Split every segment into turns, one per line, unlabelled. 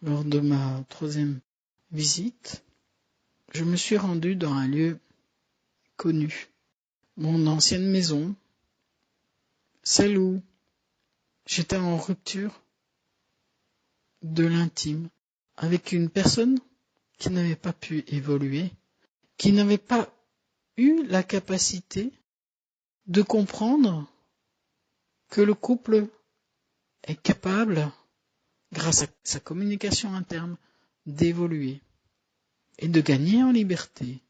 Lors de ma 3e visite, je me suis rendu dans un lieu connu, mon ancienne maison, celle où j'étais en rupture de l'intime avec une personne qui n'avait pas pu évoluer, qui n'avait pas eu la capacité de comprendre que le couple est capable, grâce à sa communication interne, d'évoluer et de gagner en liberté.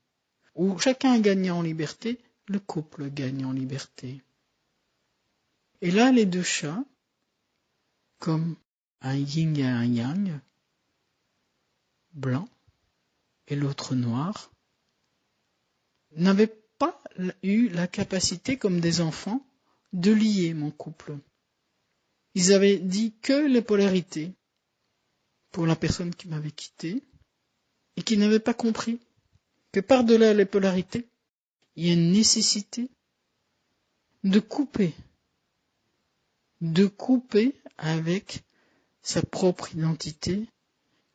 Où chacun gagne en liberté, le couple gagne en liberté. Et là, les deux chats, comme un yin et un yang, blanc et l'autre noir, n'avaient pas eu la capacité, comme des enfants, de lier mon couple. Ils avaient dit que les polarités pour la personne qui m'avait quitté et qui n'avait pas compris que par-delà les polarités, il y a une nécessité de couper avec sa propre identité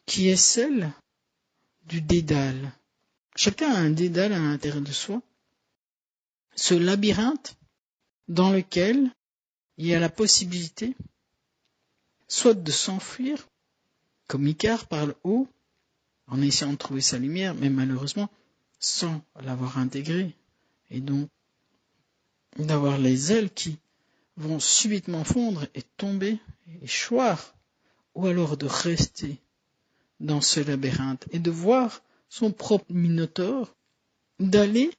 qui est celle du dédale. Chacun a un dédale à l'intérieur de soi, ce labyrinthe dans lequel il y a la possibilité soit de s'enfuir, comme Icare par le haut, en essayant de trouver sa lumière, mais malheureusement sans l'avoir intégrée, et donc d'avoir les ailes qui vont subitement fondre et tomber et choir, ou alors de rester dans ce labyrinthe et de voir son propre minotaure, d'aller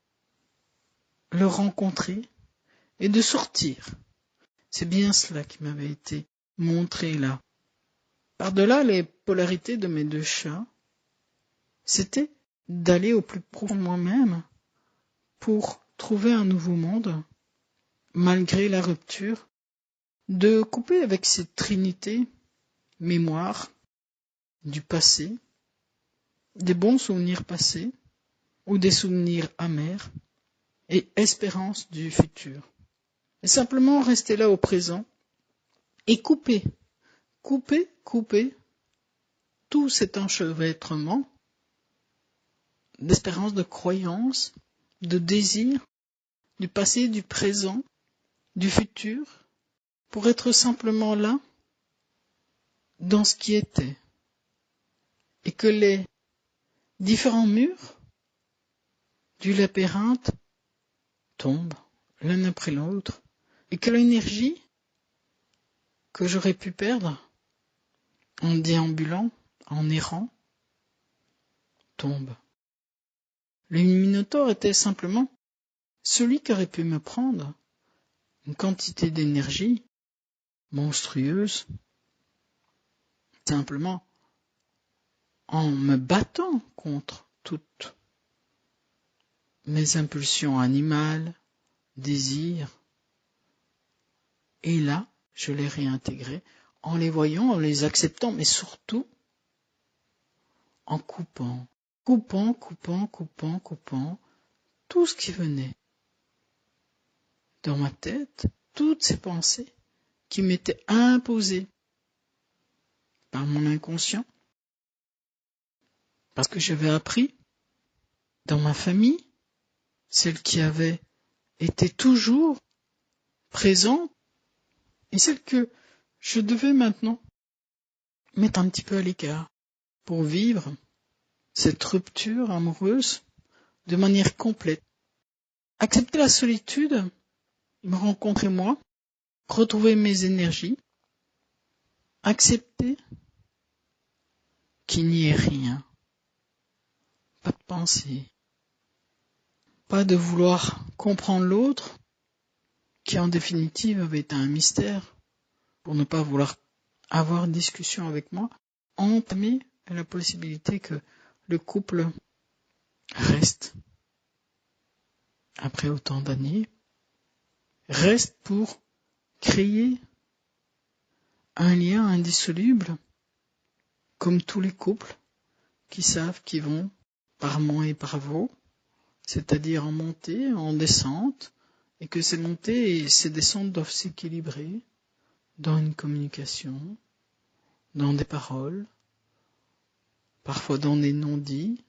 le rencontrer et de sortir. C'est bien cela qui m'avait été montré là. Par-delà les polarités de mes deux chats, c'était d'aller au plus profond de moi-même pour trouver un nouveau monde, malgré la rupture, de couper avec cette trinité mémoire du passé, des bons souvenirs passés ou des souvenirs amers et espérance du futur. Et simplement rester là au présent et couper tout cet enchevêtrement d'espérance, de croyance, de désir, du passé, du présent, du futur, pour être simplement là, dans ce qui était. Et que les différents murs du labyrinthe tombent l'un après l'autre, et que l'énergie que j'aurais pu perdre en déambulant, en errant, tombe. Le Minotaure était simplement celui qui aurait pu me prendre une quantité d'énergie monstrueuse, simplement en me battant contre toutes mes impulsions animales, désirs. Et là, je les réintégrais en les voyant, en les acceptant, mais surtout en coupant tout ce qui venait dans ma tête, toutes ces pensées qui m'étaient imposées par mon inconscient, parce que j'avais appris dans ma famille, celle qui avait été toujours présente et celle que je devais maintenant mettre un petit peu à l'écart pour vivre cette rupture amoureuse de manière complète. Accepter la solitude, me rencontrer moi, retrouver mes énergies, accepter qu'il n'y ait rien, pas de pensée, pas de vouloir comprendre l'autre, qui en définitive avait été un mystère, pour ne pas vouloir avoir une discussion avec moi, entamer la possibilité que le couple reste, après autant d'années, reste pour créer un lien indissoluble, comme tous les couples qui savent qu'ils vont par moi et par vous, c'est-à-dire en montée, en descente, et que ces montées et ces descentes doivent s'équilibrer dans une communication, dans des paroles, parfois dans des non-dits,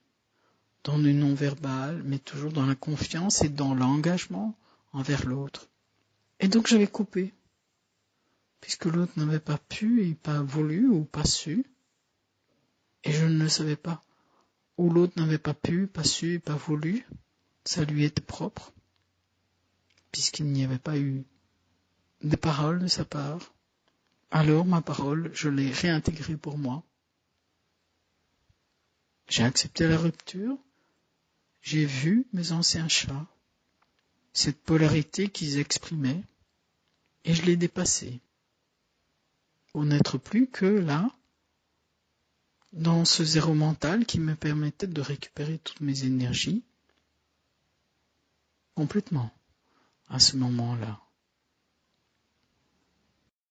dans le non-verbal, mais toujours dans la confiance et dans l'engagement envers l'autre. Et donc j'avais coupé, puisque l'autre n'avait pas pu, et pas voulu, ou pas su, et je ne le savais pas. Ou l'autre n'avait pas pu, pas su, et pas voulu, ça lui était propre, puisqu'il n'y avait pas eu de parole de sa part. Alors ma parole, je l'ai réintégrée pour moi. J'ai accepté la rupture, j'ai vu mes anciens chats, cette polarité qu'ils exprimaient, et je l'ai dépassée, pour n'être plus que là, dans ce zéro mental qui me permettait de récupérer toutes mes énergies, complètement, à ce moment-là.